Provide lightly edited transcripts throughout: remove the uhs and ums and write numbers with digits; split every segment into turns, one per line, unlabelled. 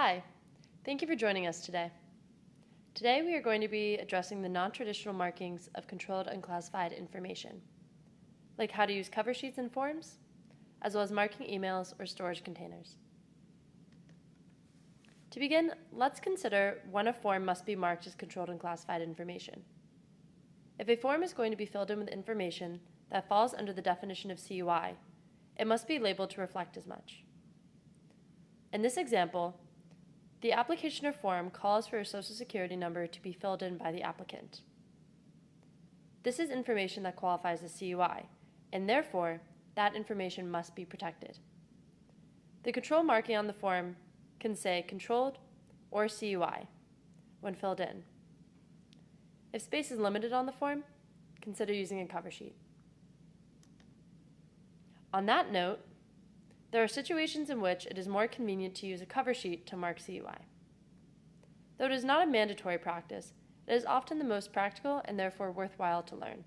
Hi, thank you for joining us today. Today we are going to be addressing the non-traditional markings of controlled unclassified information, like how to use cover sheets and forms, as well as marking emails or storage containers. To begin, let's consider when a form must be marked as controlled unclassified information. If a form is going to be filled in with information that falls under the definition of CUI, it must be labeled to reflect as much. In this example, the application or form calls for a Social Security number to be filled in by the applicant. This is information that qualifies as CUI, and therefore, that information must be protected. The control marking on the form can say controlled or CUI when filled in. If space is limited on the form, consider using a cover sheet. On that note, there are situations in which it is more convenient to use a cover sheet to mark CUI. Though it is not a mandatory practice, it is often the most practical and therefore worthwhile to learn.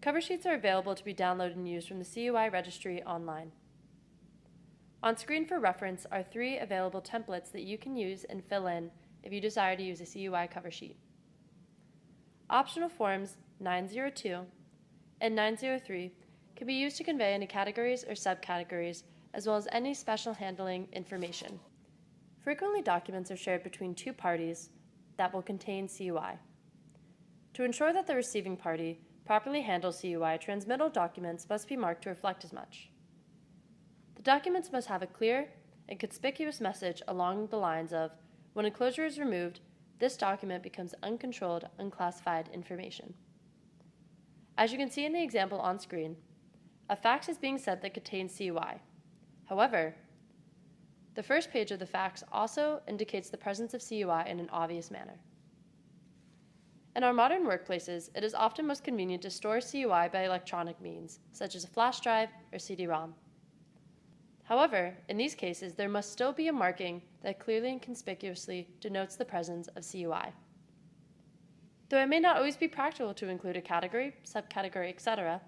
Cover sheets are available to be downloaded and used from the CUI registry online. On screen for reference are 3 available templates that you can use and fill in if you desire to use a CUI cover sheet. Optional forms 902 and 903 can be used to convey any categories or subcategories, as well as any special handling information. Frequently, documents are shared between 2 parties that will contain CUI. To ensure that the receiving party properly handles CUI, transmittal documents must be marked to reflect as much. The documents must have a clear and conspicuous message along the lines of, when enclosure is removed, this document becomes uncontrolled, unclassified information. As you can see in the example on screen, a fax is being sent that contains CUI. However, the first page of the fax also indicates the presence of CUI in an obvious manner. In our modern workplaces, it is often most convenient to store CUI by electronic means, such as a flash drive or CD-ROM. However, in these cases, there must still be a marking that clearly and conspicuously denotes the presence of CUI. Though it may not always be practical to include a category, subcategory, etc.,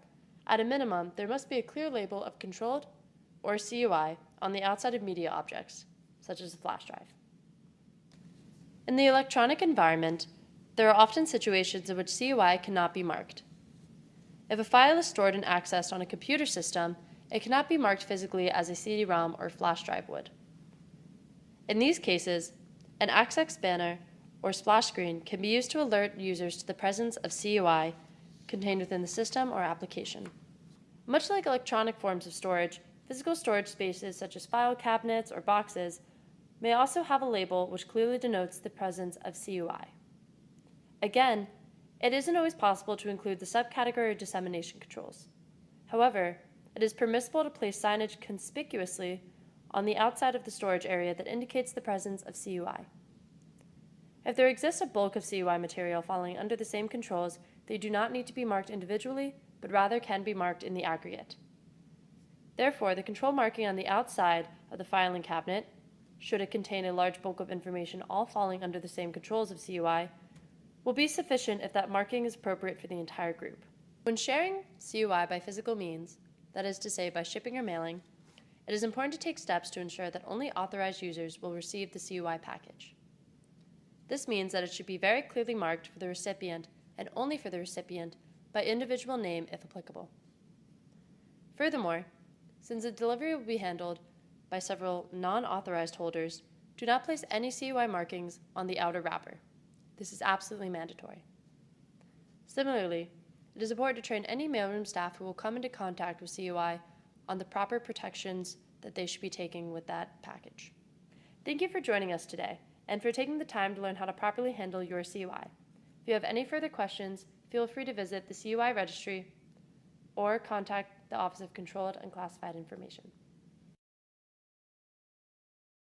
at a minimum, there must be a clear label of controlled or CUI on the outside of media objects, such as a flash drive. In the electronic environment, there are often situations in which CUI cannot be marked. If a file is stored and accessed on a computer system, it cannot be marked physically as a CD-ROM or flash drive would. In these cases, an access banner or splash screen can be used to alert users to the presence of CUI contained within the system or application. Much like electronic forms of storage, physical storage spaces such as file cabinets or boxes may also have a label which clearly denotes the presence of CUI. Again, it isn't always possible to include the subcategory or dissemination controls. However, it is permissible to place signage conspicuously on the outside of the storage area that indicates the presence of CUI. If there exists a bulk of CUI material falling under the same controls, they do not need to be marked individually, but rather can be marked in the aggregate. Therefore, the control marking on the outside of the filing cabinet, should it contain a large bulk of information all falling under the same controls of CUI, will be sufficient if that marking is appropriate for the entire group. When sharing CUI by physical means, that is to say by shipping or mailing, it is important to take steps to ensure that only authorized users will receive the CUI package. This means that it should be very clearly marked for the recipient and only for the recipient by individual name if applicable. Furthermore, since the delivery will be handled by several non-authorized holders, do not place any CUI markings on the outer wrapper. This is absolutely mandatory. Similarly, it is important to train any mailroom staff who will come into contact with CUI on the proper protections that they should be taking with that package. Thank you for joining us today and for taking the time to learn how to properly handle your CUI. If you have any further questions, feel free to visit the CUI registry or contact the Office of Controlled Unclassified Information.